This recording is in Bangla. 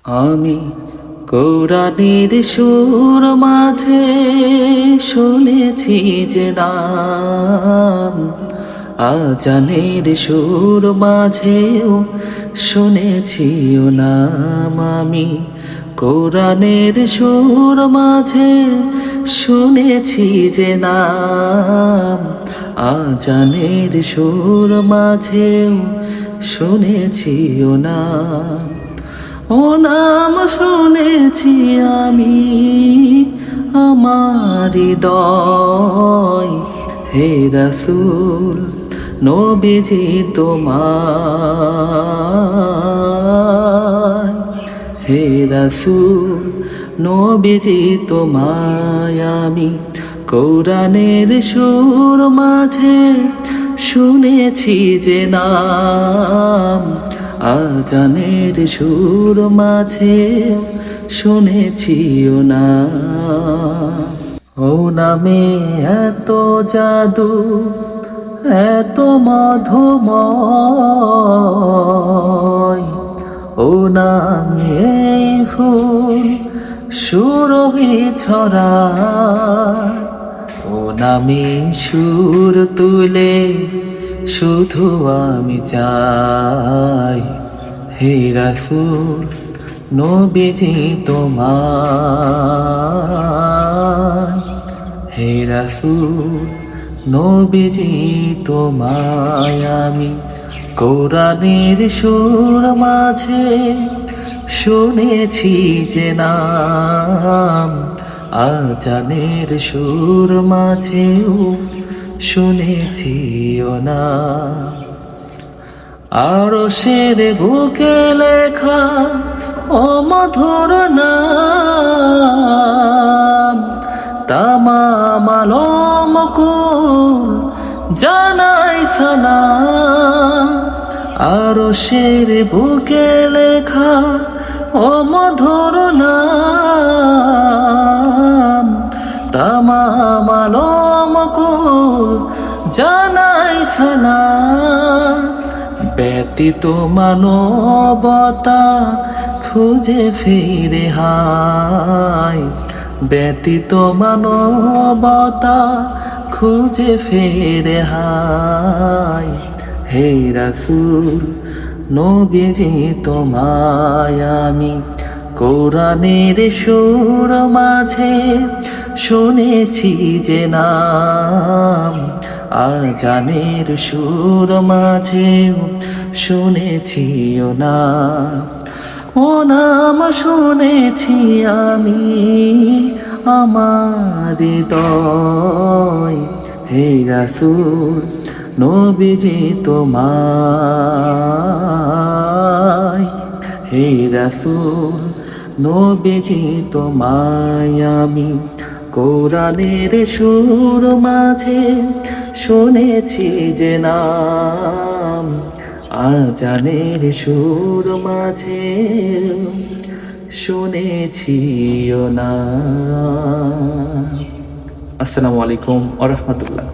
আমি কোরআনের সুর মাঝে শুনেছি যে নাম, আজানের সুর মাঝেও শুনেছি ও নাম। আমি কোরআনের সুর মাঝে শুনেছি যে নাম, আজানের সুর মাঝেও শুনেছি ও নাম। ও নাম শুনেছি আমি আমার হৃদয়, হে রাসূল নবীজি তোমায়, হে রাসূল নবীজি তোমায় আমি কোরআনের সুর মাঝে শুনেছি যে নাম, আজানের সুর মাঝে শুনেছি ও নাম। ও নামে এত জাদু, এত মধুময়, ও নামে ফুল সুরভি ছড়ায়। ও নামে সুর তুলে শুধু আমি চাই, হে রাসূল নবীজি তোমায়, হে রাসূল নবীজি তোমায় আমি কোরআনের সুর মাঝে শুনেছি যে নাম, আজানের সুর মাঝেও শুনেছি ও নাম। আরশের বুকে লেখা ও মধুর নাম, তামাম আলম কুল জানাই সালাম। আরশের বুকে লেখা ও মধুর নাম, তামাম আলম কুল জানাই সালাম। ব্যতীত মানবতা খুঁজে ফিরে হায়, ব্যতীত মানবতা খুঁজে ফিরে হায়। হে রাসূল নবীজি তোমায় আমি কোরআনের সুর মাঝে শুনেছি যে নাম, আজানের সুর মাঝেও শুনেছি ও নাম। ও নাম শুনেছি আমি আমার হৃদয়, হে রাসূল নবীজি তোমায়, হে রাসূল নবীজি তোমায় আমি কোরআনের সুর মাঝে শুনেছি যে নাম, আজানের সুর মাঝে শুনেছি ও নাম। আসসালামু আলাইকুম ওয়া রাহমাতুল্লাহ।